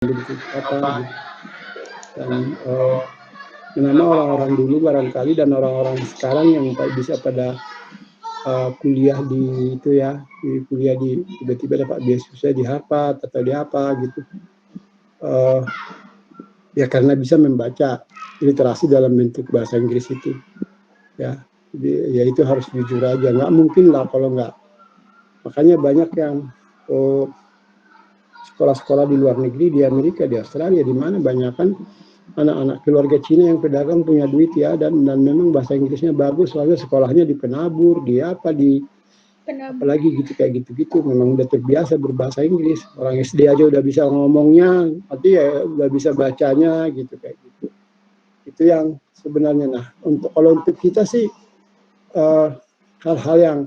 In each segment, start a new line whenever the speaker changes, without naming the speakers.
bentuk apa gitu. Dan memang orang-orang dulu barangkali dan orang-orang sekarang yang bisa pada kuliah di itu ya, kuliah di tiba-tiba dapat beasiswa di Harvard atau di apa gitu, ya karena bisa membaca literasi dalam bentuk bahasa Inggris itu ya. Jadi ya itu harus jujur aja, nggak mungkin lah kalau nggak. Makanya banyak yang sekolah-sekolah di luar negeri, di Amerika, di Australia, di mana banyak kan anak-anak keluarga Cina yang pedagang punya duit ya, dan memang bahasa Inggrisnya bagus, soalnya sekolahnya di Penabur, di apa, di apalagi gitu kayak gitu-gitu, memang udah terbiasa berbahasa Inggris. Orang SD aja udah bisa ngomongnya, nanti ya udah bisa bacanya gitu kayak gitu. Itu yang sebenarnya. Nah, kalau untuk kita sih hal-hal yang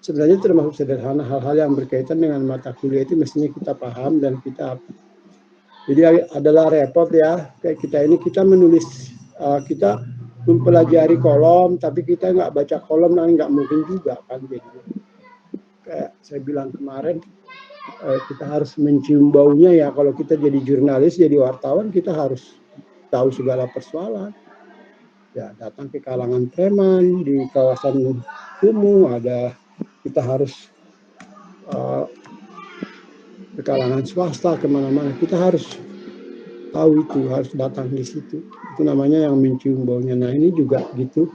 sebenarnya termasuk sederhana, hal-hal yang berkaitan dengan mata kuliah itu mestinya kita paham dan kita. Jadi adalah repot ya, kayak kita ini kita menulis, kita mempelajari kolom, tapi kita nggak baca kolom, nah nggak mungkin juga kan. Jadi kayak saya bilang kemarin, kita harus mencium baunya ya. Kalau kita jadi jurnalis, jadi wartawan, kita harus tahu segala persoalan. Ya, datang ke kalangan preman di kawasan kumuh, ada kita harus ke kalangan swasta, kemana-mana kita harus tahu itu, harus datang di situ. Itu namanya yang mencium baunya. Nah ini juga gitu,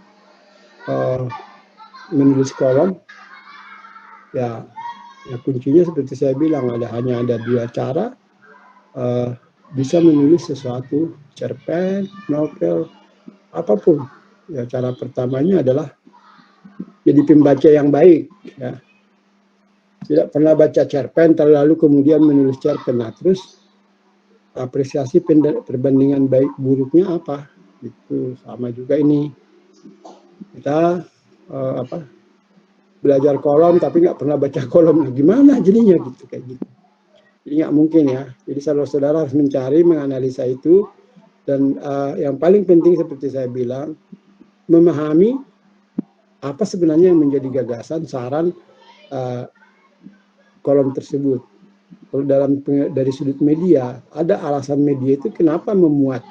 menulis kolom ya, ya kuncinya seperti saya bilang hanya ada dua cara bisa menulis sesuatu, cerpen, novel, apapun. Ya cara pertamanya adalah jadi pembaca yang baik ya. Tidak pernah baca cerpen terlalu kemudian menulis cerpen. Nah, terus apresiasi perbandingan baik buruknya apa? Itu sama juga ini. Kita belajar kolom tapi nggak pernah baca kolom. Nah, gimana jadinya gitu kayak gitu. Jadi nggak mungkin ya. Jadi saudara-saudara harus mencari, menganalisa itu, dan yang paling penting seperti saya bilang, memahami apa sebenarnya yang menjadi gagasan, saran kolom tersebut. Kalau dari sudut media, ada alasan media itu kenapa memuat.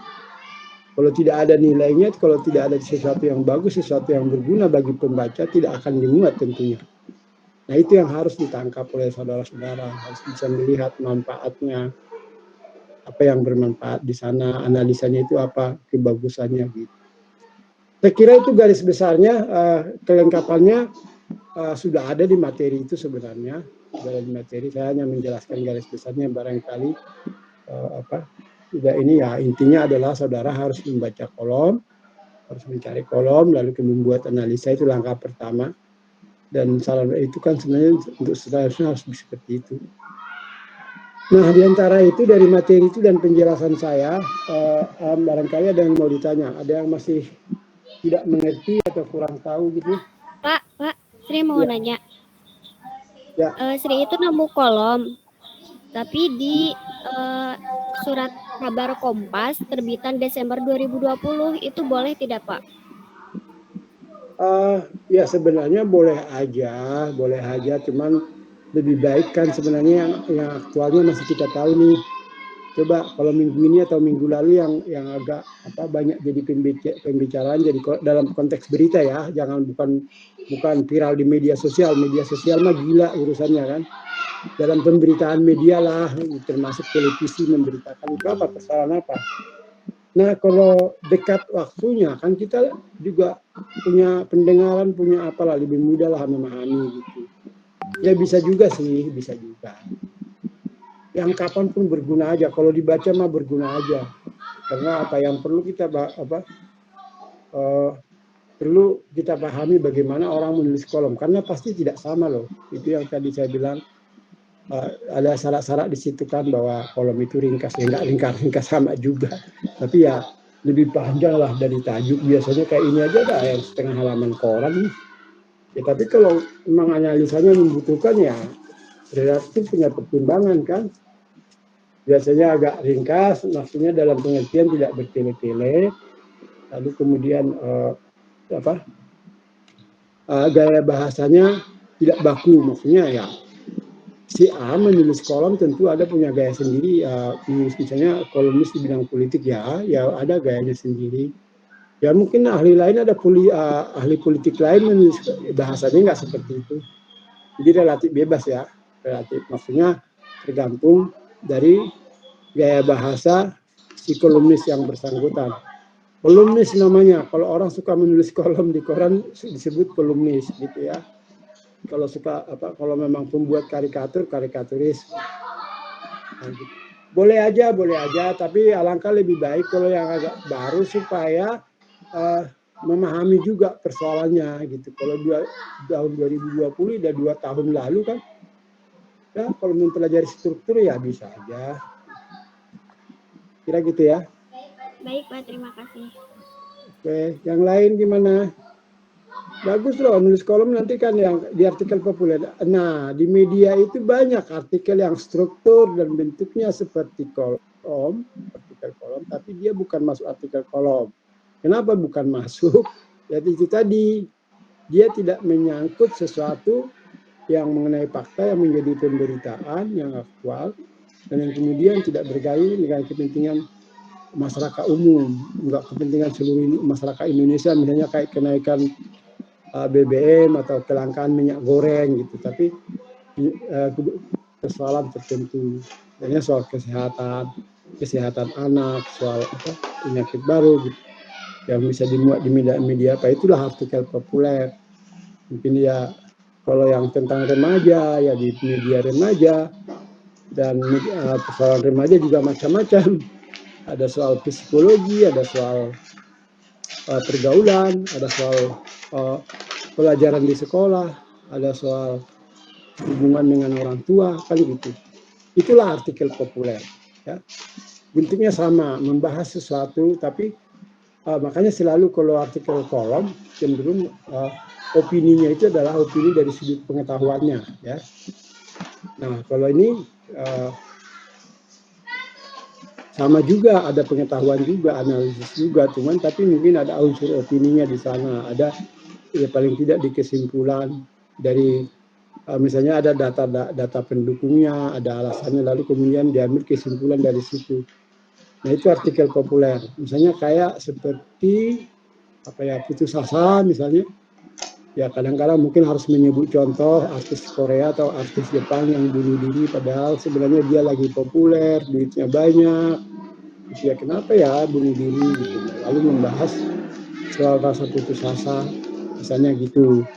Kalau tidak ada nilainya, kalau tidak ada sesuatu yang bagus, sesuatu yang berguna bagi pembaca, tidak akan dimuat tentunya. Nah itu yang harus ditangkap oleh saudara-saudara, harus bisa melihat manfaatnya, apa yang bermanfaat di sana, analisanya itu apa, kebagusannya gitu. Saya kira itu garis besarnya, kelengkapannya sudah ada di materi itu sebenarnya. Sudah di materi, saya hanya menjelaskan garis besarnya barangkali tidak ini ya, intinya adalah saudara harus membaca kolom, harus mencari kolom, lalu membuat analisa, itu langkah pertama. Dan saran itu kan sebenarnya untuk seharusnya harus seperti itu. Nah, diantara itu dari materi itu dan penjelasan saya, barangkali ada yang mau ditanya, ada yang masih tidak mengerti atau kurang tahu gitu.
Pak, Sri mau nanya.
Ya.
Sri itu nemu kolom, tapi di surat kabar Kompas terbitan Desember 2020 itu boleh tidak, Pak?
Ya sebenarnya boleh aja, cuman lebih baik kan sebenarnya yang aktualnya masih kita tahu nih. Coba kalau minggu ini atau minggu lalu yang agak banyak jadi pembicaraan, jadi dalam konteks berita ya, jangan bukan viral di media sosial mah gila urusannya kan. Dalam pemberitaan media lah, termasuk televisi memberitakan itu apa, persoalan apa. Nah kalau dekat waktunya kan kita juga punya pendengaran, punya apalah, lebih mudah lah memahami gitu. Ya bisa juga sih, bisa juga. Yang kapanpun berguna aja, kalau dibaca mah berguna aja. Karena apa yang perlu kita perlu kita pahami bagaimana orang menulis kolom, karena pasti tidak sama loh. Itu yang tadi saya bilang, ada syarat-syarat di situ kan bahwa kolom itu ringkas, ya nggak ringkas sama juga. Tapi ya lebih panjang lah dari tajuk, biasanya kayak ini aja ada yang setengah halaman koran. Ya, tapi kalau memang analisanya membutuhkan ya relatif punya pertimbangan kan. Biasanya agak ringkas, maksudnya dalam pengertian tidak bertele-tele, lalu kemudian gaya bahasanya tidak baku, maksudnya ya si A menulis kolom tentu ada punya gaya sendiri, misalnya kolomnis di bidang politik ya ada gayanya sendiri. Ya mungkin ahli lain ada ahli politik lain menulis bahasanya nggak seperti itu. Jadi relatif bebas ya, relatif. Maksudnya tergantung dari gaya bahasa si kolomnis yang bersangkutan. Kolumnis namanya, kalau orang suka menulis kolom di koran disebut kolumnis gitu ya. Kalau suka kalau memang pembuat karikaturis. Nah, gitu. Boleh aja, tapi alangkah lebih baik kalau yang agak baru supaya memahami juga persoalannya gitu. Kalau tahun 2020 udah 2 tahun lalu kan, ya kalau mempelajari struktur ya bisa aja. Kira gitu ya.
Baik Pak, terima kasih.
Oke, yang lain gimana? Bagus loh nulis kolom nanti kan yang di artikel populer. Nah, di media itu banyak artikel yang struktur dan bentuknya seperti kolom, artikel kolom, tapi dia bukan masuk artikel kolom. Kenapa bukan masuk? Jadi itu tadi, dia tidak menyangkut sesuatu yang mengenai fakta yang menjadi pemberitaan yang aktual dan yang kemudian tidak bergaya dengan kepentingan masyarakat umum, enggak kepentingan seluruh masyarakat Indonesia, misalnya kayak kenaikan BBM atau kelangkaan minyak goreng gitu, tapi persoalan tertentu, misalnya soal kesehatan anak, soal penyakit baru gitu, yang bisa dimuat di media apa, itulah artikel populer. Mungkin ya kalau yang tentang remaja ya di media remaja, dan persoalan remaja juga macam-macam, ada soal psikologi, ada soal pergaulan, ada soal pelajaran di sekolah, ada soal hubungan dengan orang tua, kan gitu. Itulah artikel populer. Ya. Bentuknya sama, membahas sesuatu, tapi makanya selalu kalau artikel kolom cenderung opininya itu adalah opini dari sudut pengetahuannya. Ya. Nah, kalau ini sama juga, ada pengetahuan juga, analisis juga, cuman tapi mungkin ada unsur opininya di sana, ada ya paling tidak di kesimpulan dari misalnya ada data pendukungnya, ada alasannya, lalu kemudian diambil kesimpulan dari situ. Nah itu artikel populer. Misalnya kayak seperti putus asa misalnya, ya kadang-kadang mungkin harus menyebut contoh artis Korea atau artis Jepang yang bunuh diri, padahal sebenarnya dia lagi populer, duitnya banyak. Ya kenapa ya bunuh diri gitu. Lalu membahas soal rasa putus asa, misalnya gitu.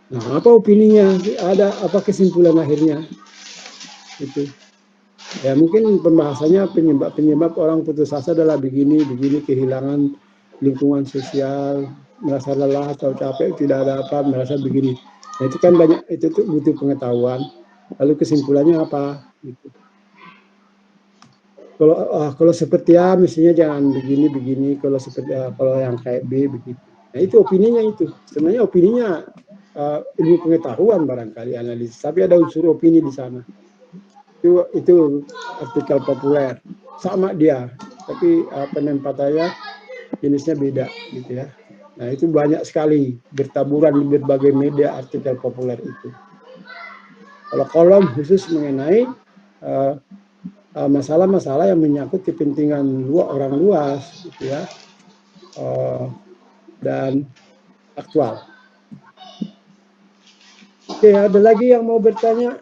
Nah, apa opininya? Ada apa kesimpulan akhirnya? Itu. Ya mungkin pembahasannya penyebab orang putus asa adalah begini kehilangan lingkungan sosial, merasa lelah atau capek, tidak ada apa, merasa begini. Nah, itu kan banyak, itu tuh butuh pengetahuan. Lalu kesimpulannya apa? Gitu. Kalau seperti A, mestinya jangan begini. Kalau seperti kalau yang kayak B begitu. Nah itu opininya itu. Sebenarnya opininya ilmu pengetahuan barangkali analisis, tapi ada unsur opini di sana. Itu artikel populer, sama dia, tapi penempatannya jenisnya beda gitu ya. Nah itu banyak sekali bertaburan di berbagai media artikel populer itu. Kalau kolom khusus mengenai masalah-masalah yang menyangkut kepentingan orang luas gitu ya, dan aktual. Oke, ada lagi yang mau bertanya?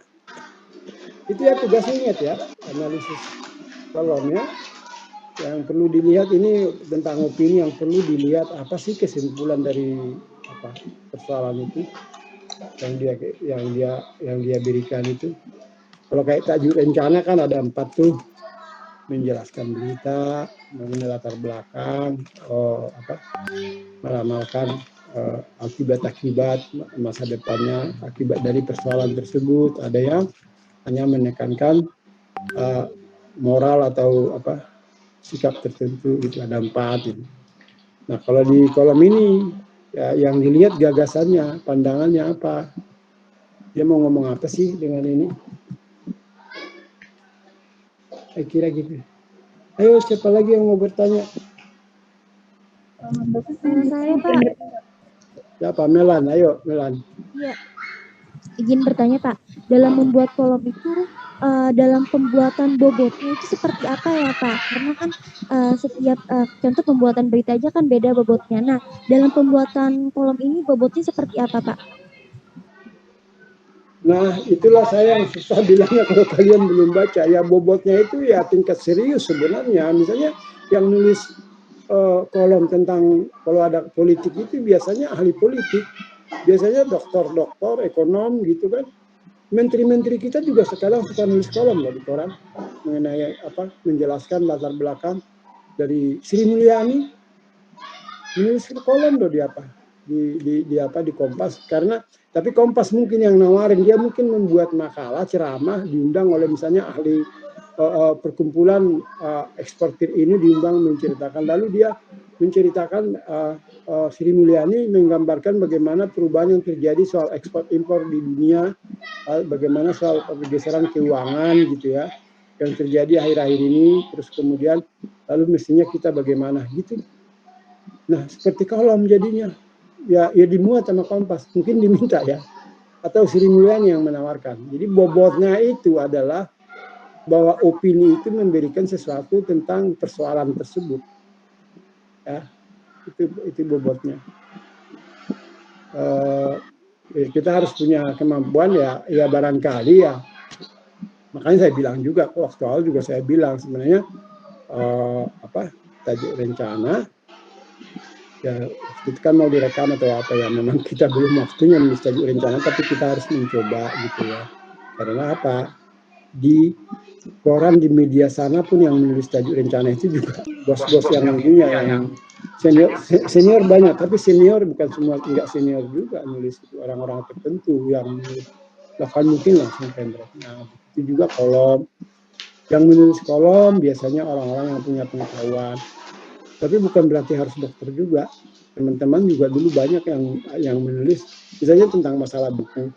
Itu ya tugasnya, ingat ya, analisis kolomnya. Yang perlu dilihat ini tentang opini, yang perlu dilihat apa sih kesimpulan dari persoalan itu yang dia berikan itu. Kalau kayak tajuk rencana kan ada 4 tuh, menjelaskan berita, mengenai latar belakang, meramalkan akibat-akibat masa depannya akibat dari persoalan tersebut. Ada yang hanya menekankan moral atau sikap tertentu gitu, ada 4 gitu. Nah kalau di kolom ini ya, yang dilihat gagasannya, pandangannya apa, dia mau ngomong apa sih dengan ini, saya kira gitu. Ayo siapa lagi yang mau bertanya?
Saya Pak.
Siapa? Melan, ayo Melan.
Iya, izin bertanya Pak. dalam membuat kolom itu dalam pembuatan bobotnya itu seperti apa ya Pak? Karena kan setiap contoh pembuatan berita aja kan beda bobotnya. Nah, dalam pembuatan kolom ini bobotnya seperti apa Pak?
Nah, itulah saya yang susah bilangnya kalau kalian belum baca. Ya bobotnya itu ya tingkat serius sebenarnya. Misalnya yang nulis kolom tentang kalau ada politik itu biasanya ahli politik. Biasanya dokter, ekonom gitu kan. Menteri-menteri kita juga sekarang suka nulis kolom loh di koran mengenai apa menjelaskan latar belakang dari Sri Mulyani menulis kolom loh di apa di apa di Kompas karena tapi Kompas mungkin yang nawarin dia mungkin membuat makalah ceramah diundang oleh misalnya ahli perkumpulan eksportir ini diundang menceritakan lalu dia menceritakan Sri Mulyani menggambarkan bagaimana perubahan yang terjadi soal ekspor impor di dunia bagaimana soal pergeseran keuangan gitu ya yang terjadi akhir-akhir ini terus kemudian lalu mestinya kita bagaimana gitu. Nah seperti kolom jadinya ya dimuat sama Kompas mungkin diminta ya atau Sri Mulyani yang menawarkan. Jadi bobotnya itu adalah bahwa opini itu memberikan sesuatu tentang persoalan tersebut ya itu bobotnya. Kita harus punya kemampuan ya barangkali ya makanya saya bilang juga waktu awal juga saya bilang sebenarnya tajuk rencana ya itu kan mau direkam atau apa ya memang kita belum waktunya menulis tajuk rencana tapi kita harus mencoba gitu ya karena apa di koran di media sana pun yang menulis tajuk rencana itu juga bos-bos yang punya yang senior banyak tapi senior bukan semua enggak senior juga nulis itu orang-orang tertentu yang bahkan mungkin langsung tender. Nah itu juga kolom yang menulis kolom biasanya orang-orang yang punya pengetahuan tapi bukan berarti harus dokter juga teman-teman juga dulu banyak yang menulis misalnya tentang masalah buku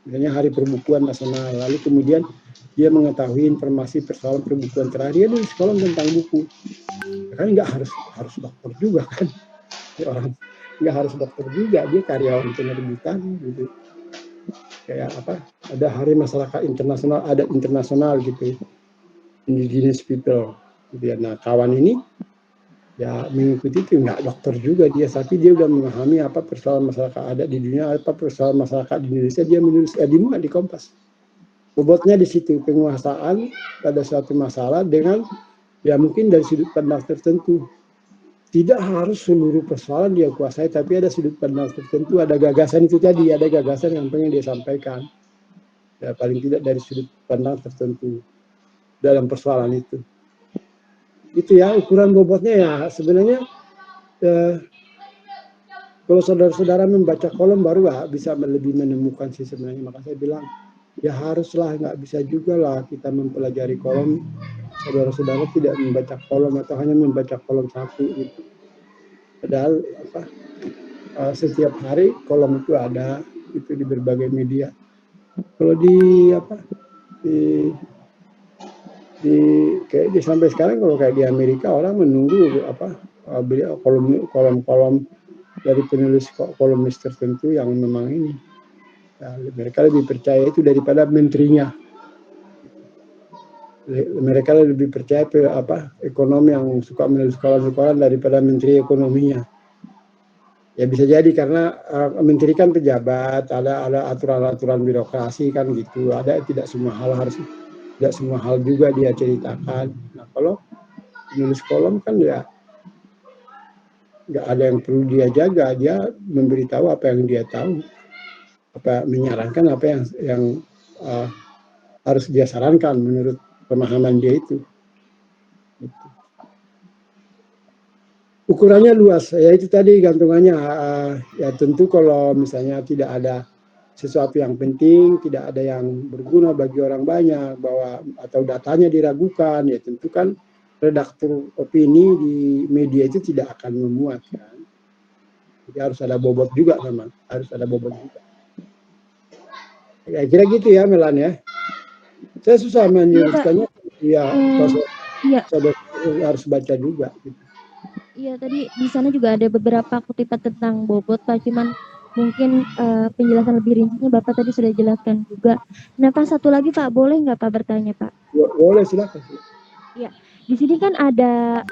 misalnya Hari Perbukuan Nasional lalu kemudian dia mengetahui informasi persoalan perbukuan terakhir dia nulis kolom tentang buku kan nggak harus dokter juga kan orang nggak harus dokter juga dia karyawan penerbitan gitu kayak apa ada Hari Masyarakat Internasional adat internasional gitu indigenous people gitu ya. Nah kawan ini ya mengikuti itu nggak dokter juga dia tapi dia udah memahami apa persoalan masyarakat adat di dunia apa persoalan masyarakat di Indonesia dia menulis dimuat di Kompas bobotnya di situ penguasaan pada suatu masalah dengan ya mungkin dari sudut pandang tertentu tidak harus seluruh persoalan dia kuasai tapi ada sudut pandang tertentu ada gagasan itu tadi ada gagasan yang pengen dia sampaikan ya paling tidak dari sudut pandang tertentu dalam persoalan itu ya ukuran bobotnya ya sebenarnya kalau saudara-saudara membaca kolom baru bisa lebih menemukan sih sebenarnya maka saya bilang ya haruslah nggak bisa juga lah kita mempelajari kolom saudara-saudara tidak membaca kolom atau hanya membaca kolom satu gitu padahal setiap hari kolom itu ada itu di berbagai media kalau kayak di sampai sekarang kalau kayak di Amerika orang menunggu kolom dari penulis kolomnis tertentu yang memang ini ya, mereka lebih percaya itu daripada menterinya mereka lebih percaya ekonomi yang suka menulis koran daripada menteri ekonominya ya bisa jadi karena menteri kan pejabat ada aturan-aturan birokrasi kan gitu ada tidak semua hal juga dia ceritakan. Nah kalau menulis kolom kan ya nggak ada yang perlu dia jaga, dia memberitahu apa yang dia tahu, menyarankan apa yang harus dia sarankan menurut pemahaman dia itu. Ukurannya luas, ya itu tadi gantungannya ya tentu kalau misalnya tidak ada sesuatu yang penting, tidak ada yang berguna bagi orang banyak, atau datanya diragukan, ya tentu kan redaktur opini di media itu tidak akan memuat kan. Jadi harus ada bobot juga memang, harus ada bobot juga. Ya kira gitu ya Melan ya. Saya susah menjelaskannya, saudara harus baca juga. Gitu.
Iya tadi di sana juga ada beberapa kutipan tentang bobot Pak, cuman Mungkin penjelasan lebih rincinya Bapak tadi sudah jelaskan juga. Nah Pak, satu lagi Pak, boleh nggak Pak bertanya Pak?
Boleh, silakan.
Ya, di sini kan ada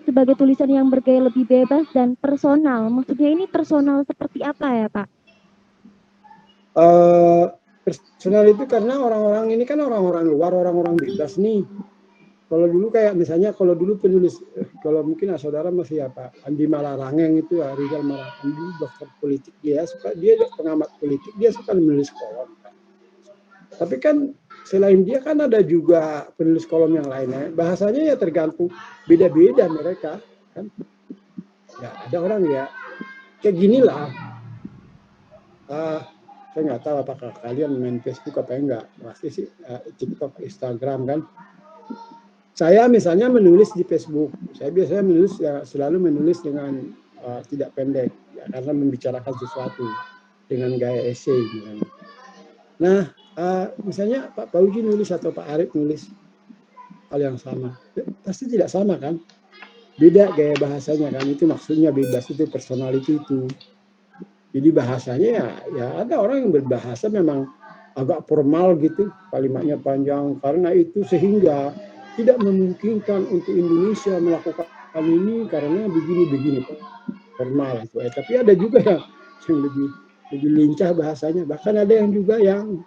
sebagai tulisan yang bergaya lebih bebas dan personal. Maksudnya ini personal seperti apa ya Pak?
Personal itu karena orang-orang ini kan orang-orang luar, orang-orang bebas nih. Kalau dulu kayak misalnya kalau dulu penulis, kalau mungkin saudara masih apa, Andi Malarangeng itu ya, Rizal Malarangeng, dokter politik, dia pengamat politik, dia suka menulis kolom. Tapi kan selain dia kan ada juga penulis kolom yang lainnya, bahasanya ya tergantung, beda-beda mereka kan. Ya ada orang ya kayak gini lah. Saya nggak tahu apakah kalian main Facebook apa enggak, pasti sih TikTok, Instagram kan. Saya misalnya menulis di Facebook, saya biasanya menulis ya selalu menulis dengan tidak pendek, ya, karena membicarakan sesuatu dengan gaya esai. Misalnya. Nah, misalnya Pak Pauji nulis atau Pak Arif nulis hal yang sama, pasti tidak sama kan? Beda gaya bahasanya kan, itu maksudnya bebas, itu personality itu. Jadi bahasanya ya ada orang yang berbahasa memang agak formal gitu, kalimatnya panjang, karena itu sehingga tidak memungkinkan untuk Indonesia melakukan ini karena begini-begini formal itu. Tapi ada juga yang lebih lincah bahasanya. Bahkan ada yang juga yang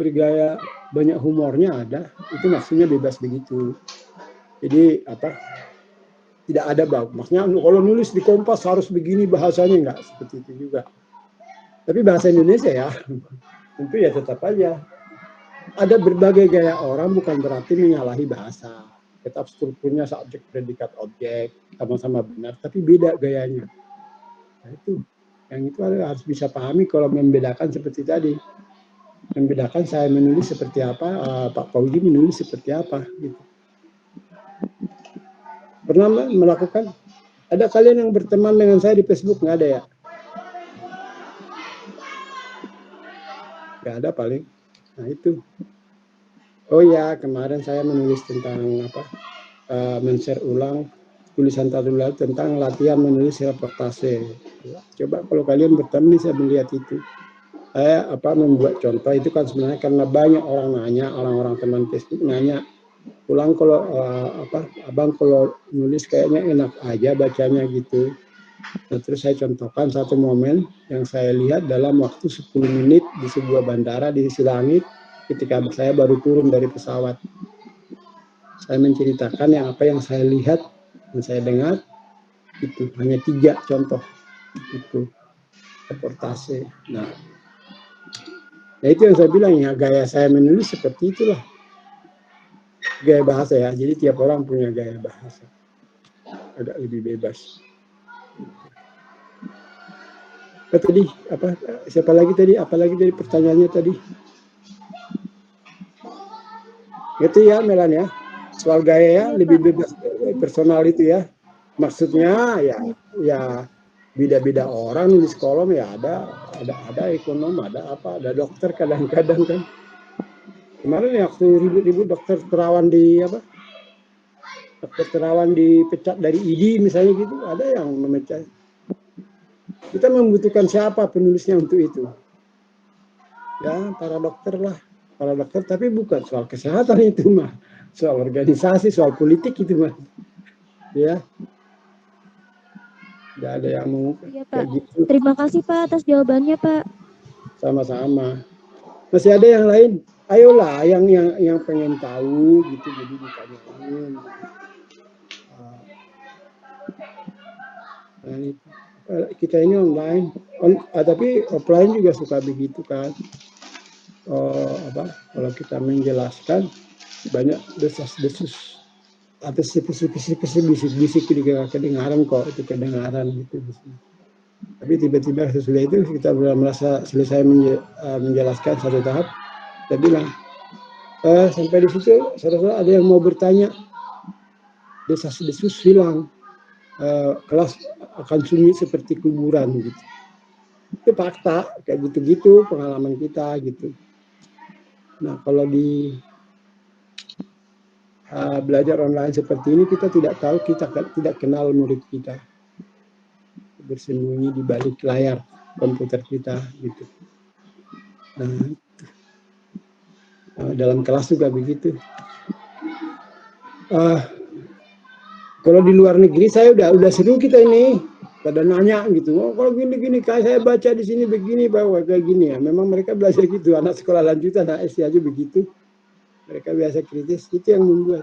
bergaya banyak humornya ada. Itu maksudnya bebas begitu. Jadi tidak ada bab. Maksudnya kalau nulis di Kompas harus begini bahasanya, enggak seperti itu juga. Tapi bahasa Indonesia ya tentu ya tetap aja. Ada berbagai gaya orang, bukan berarti menyalahi bahasa. Tetap strukturnya subjek, predikat, objek, sama-sama benar, tapi beda gayanya. Nah itu, yang itu harus bisa pahami kalau membedakan seperti tadi. Membedakan saya menulis seperti apa, Pak Pauji menulis seperti apa. Gitu. Pernah melakukan, ada kalian yang berteman dengan saya di Facebook? Nggak ada ya? Nggak ada paling. Nah itu. Oh ya, kemarin saya menulis tentang men-share ulang tulisan tahun lalu tentang latihan menulis reportase. Coba kalau kalian bertemu saya melihat itu. Saya membuat contoh itu kan sebenarnya karena banyak orang nanya, orang-orang teman Facebook nanya, ulang kalau abang kalau nulis kayaknya enak aja bacanya gitu. Nah, terus saya contohkan satu momen yang saya lihat dalam waktu 10 menit di sebuah bandara di sisi langit ketika saya baru turun dari pesawat. Saya menceritakan apa yang saya lihat dan saya dengar, itu hanya 3 contoh itu reportase. Nah, itu yang saya bilang ya, gaya saya menulis seperti itulah gaya bahasa ya. Jadi tiap orang punya gaya bahasa agak lebih bebas. Tadi siapa lagi tadi? Apalagi dari pertanyaannya tadi? Itu ya Melan ya, soal gaya ya, lebih bebas personal itu ya. Maksudnya ya beda-beda orang nulis kolom ya, ada ekonom, ada dokter kadang-kadang kan. Kemarin ya waktu ribut-ribut dokter Terawan dokter Terawan dipecat dari ID misalnya gitu, ada yang memecat. Kita membutuhkan siapa penulisnya untuk itu? Ya para dokter lah, para dokter, tapi bukan soal kesehatan itu mah, soal organisasi, soal politik itu mah. Ya. Tidak ada yang mau
ya, Pak.
gitu.
Terima kasih Pak atas jawabannya Pak.
Sama-sama. Masih ada yang lain? Ayolah yang pengen tahu gitu, jadi ditanyain. Kita ini online, tapi offline juga suka begitu kan. Kalau kita menjelaskan banyak desas-desus atau bisik-bisik kedengaran kok, itu kedengaran gitu. Tapi tiba-tiba sesudah itu kita sudah merasa selesai menjelaskan satu tahap, kita bilang sampai di situ saudara ada yang mau bertanya, desas-desus hilang, kelas akan sunyi seperti kuburan gitu. Itu fakta kayak gitu-gitu pengalaman kita gitu. Nah kalau di belajar online seperti ini kita tidak tahu, kita tidak kenal murid kita. bersembunyi di balik layar komputer kita gitu. Dalam kelas juga begitu. Kalau di luar negeri saya udah seru kita ini pada nanya gitu. Oh, kalau gini kayak saya baca di sini begini bahwa kayak gini ya. Memang mereka belajar gitu, anak sekolah lanjutan, anak SD aja begitu. Mereka biasa kritis, itu yang membuat.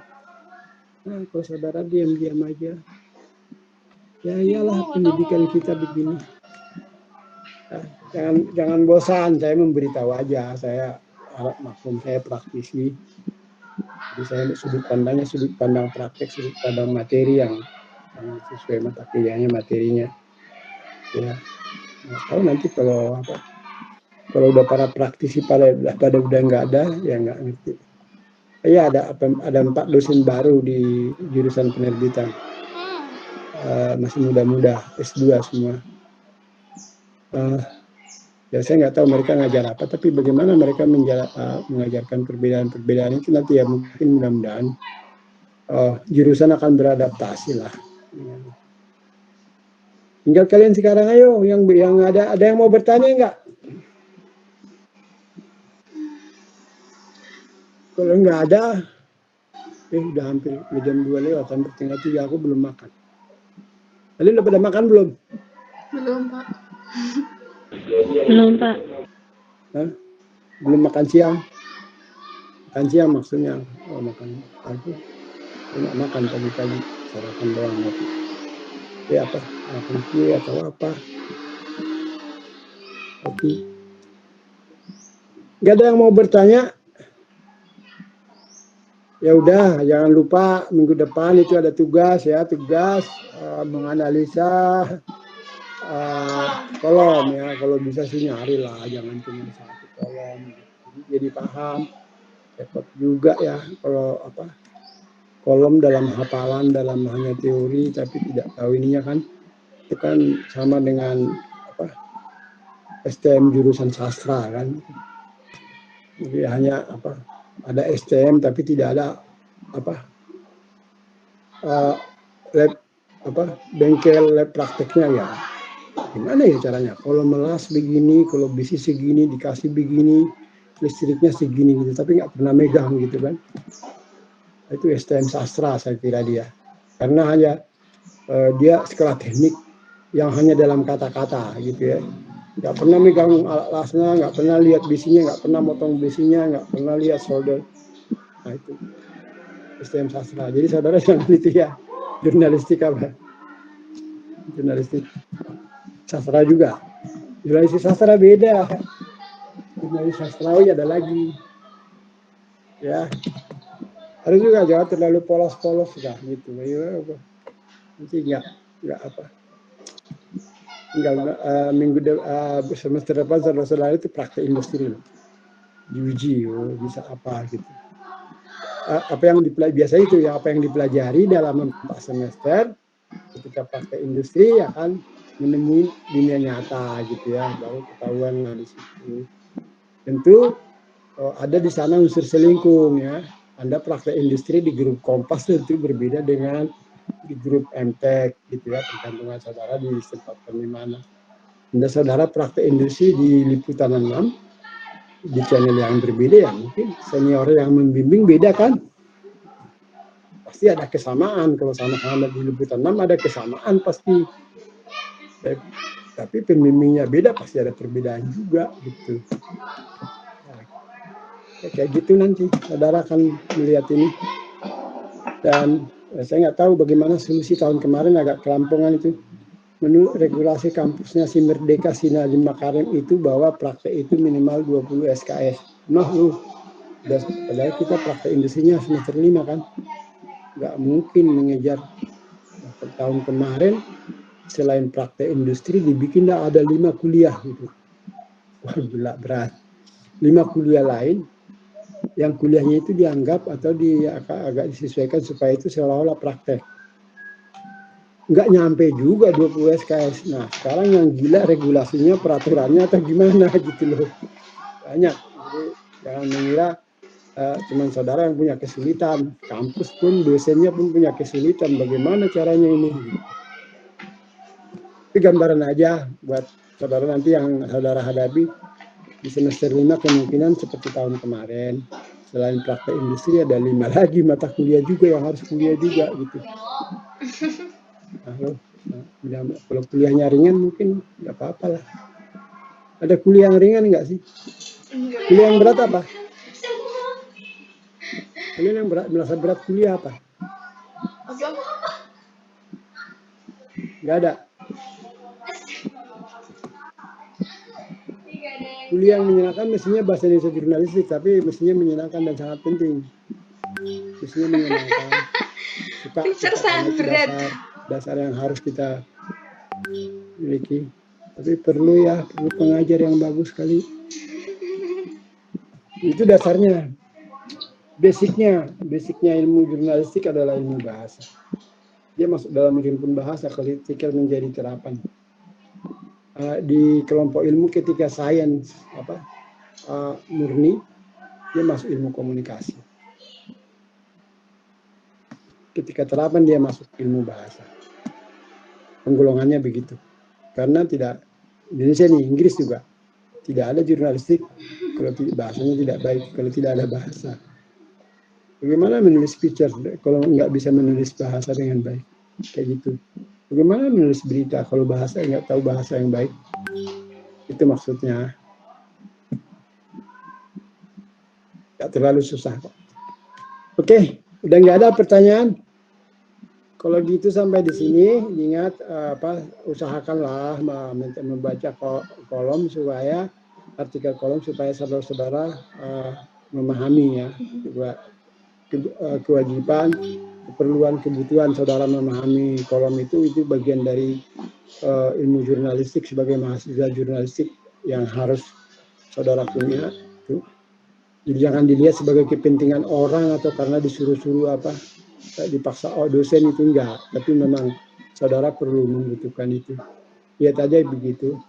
Nah, kalau saudara diam-diam aja. Ya iyalah pendidikan kita begini. Nah, jangan bosan, saya memberitahu aja. Saya harap maklum, saya praktisi. Jadi saya sudut pandang praktek, sudut pandang materi yang sesuai mata kuliahnya, materinya. Ya, tahu nanti kalau udah para praktisi pada udah nggak ada, ya nggak ngerti. Ya ada 4 dosen baru di jurusan penerbitan. Masih muda-muda, S2 semua. Ya saya nggak tahu mereka ngajar apa, tapi bagaimana mereka mengajarkan perbedaan-perbedaan itu nanti ya mungkin mudah-mudahan jurusan akan beradaptasi lah. Tinggal kalian sekarang ayo, yang ada yang mau bertanya nggak? Kalau nggak ada, udah hampir jam 2 lewat, hampir setengah 3 aku belum makan. Kalian udah pada makan belum?
Belum, Pak.
Belum, Pak.
Hah? Belum makan siang? Makan siang maksudnya, makan pagi. Nggak makan pagi-pagi, sarapan doang. Ya apa? Makan kue atau apa? Oke. Nggak ada yang mau bertanya? Ya udah, jangan lupa minggu depan itu ada tugas menganalisa kolom ya. Kalau bisa sih nyari lah, jangan cuma 1 kolom. Jadi paham. Repot juga ya kalau kolom dalam hafalan, dalam hanya teori tapi tidak tahu ininya kan. Itu kan sama dengan STM jurusan sastra kan. Jadi hanya ada STM tapi tidak ada bengkel lab prakteknya ya. Gimana ya caranya? Kalau melas begini, kalau besi segini, dikasih begini, listriknya segini gitu, tapi nggak pernah megang gitu kan. Itu STM sastra saya kira dia. Karena hanya dia sekolah teknik yang hanya dalam kata-kata gitu ya. Nggak pernah megang alat lasnya, nggak pernah lihat besinya, nggak pernah motong besinya, nggak pernah lihat solder. Nah itu STM sastra. Jadi saudara jangan itu ya, jurnalistik jurnalistik sastra juga. Jurnalistik sastra beda. Jurnalis sastrawi ada lagi. Ya. Harus juga jangan terlalu polos-polos lah gitu. Nanti semester depan saudara-saudara itu praktek industri diuji bisa apa gitu. Apa yang biasa itu ya, apa yang dipelajari dalam 4 semester ketika praktek industri akan menemui dunia nyata gitu ya, baru ketahuan di situ. Tentu ada di sana unsur selingkung ya. Anda praktek industri di grup Kompas tentu berbeda dengan di grup MTek gitu ya, tergantung saudara ditempatkan di mana. Anda saudara praktek industri di Liputan 6 di channel yang berbeda ya, mungkin senior yang membimbing beda kan. Pasti ada kesamaan, kalau sama-sama di Liputan 6 ada kesamaan pasti. Tapi pembimbingnya beda, pasti ada perbedaan juga gitu. Kayak gitu nanti saudara akan melihat ini. Dan saya nggak tahu bagaimana solusi tahun kemarin agak kelampungan itu. Menurut regulasi kampusnya si Merdeka Sinar di Makarim itu bahwa praktek itu minimal 20 SKS. Padahal kita praktek industrinya semester 5 kan. Nggak mungkin mengejar. Tahun kemarin selain praktek industri dibikin ada 5 kuliah gitu. Wah gila berat. 5 kuliah lain yang kuliahnya itu dianggap atau agak disesuaikan supaya itu seolah-olah praktek. Nggak nyampe juga 20 SKS. Nah sekarang yang gila regulasinya, peraturannya atau gimana gitu loh. Banyak. Jadi jangan mengira cuman saudara yang punya kesulitan. Kampus pun, dosennya pun punya kesulitan. Bagaimana caranya ini? Itu gambaran aja buat saudara nanti yang saudara hadapi di semester 5 kemungkinan seperti tahun kemarin. Selain praktek industri ada 5 lagi mata kuliah juga yang harus kuliah juga gitu. Kalau kuliahnya ringan mungkin nggak apa-apa lah. Ada kuliah yang ringan nggak sih? Kuliah yang berat apa? Kalian yang merasa berat kuliah apa? Nggak ada. Kuliah yang menyenangkan mestinya bahasa Indonesia jurnalistik, tapi mestinya menyenangkan dan sangat penting. Mestinya menyenangkan. Suka dasar yang harus kita miliki. Tapi perlu pengajar yang bagus sekali. Itu dasarnya. Basicnya ilmu jurnalistik adalah ilmu bahasa. Dia masuk dalam himpun bahasa ketika menjadi terapan. Di kelompok ilmu ketika sains murni, dia masuk ilmu komunikasi. Ketika terapan dia masuk ilmu bahasa. Penggolongannya begitu. Karena tidak Indonesia nih, Inggris juga tidak ada jurnalistik kalau bahasanya tidak baik, kalau tidak ada bahasa. Bagaimana menulis picture kalau nggak bisa menulis bahasa dengan baik? Kayak gitu. Bagaimana menulis berita kalau nggak tahu bahasa yang baik? Itu maksudnya. Nggak terlalu susah kok. Oke, udah nggak ada pertanyaan? Kalau gitu sampai di sini, ingat usahakanlah membaca kolom supaya artikel kolom supaya saudara-saudara memahami ya. Juga kewajiban, keperluan, kebutuhan saudara memahami kolom itu bagian dari ilmu jurnalistik sebagai mahasiswa jurnalistik yang harus saudara punya. Jadi jangan dilihat sebagai kepentingan orang atau karena disuruh-suruh dipaksa dosen itu enggak, tapi memang saudara perlu membutuhkan itu. Lihat aja begitu.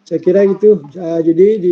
Saya kira itu. Jadi di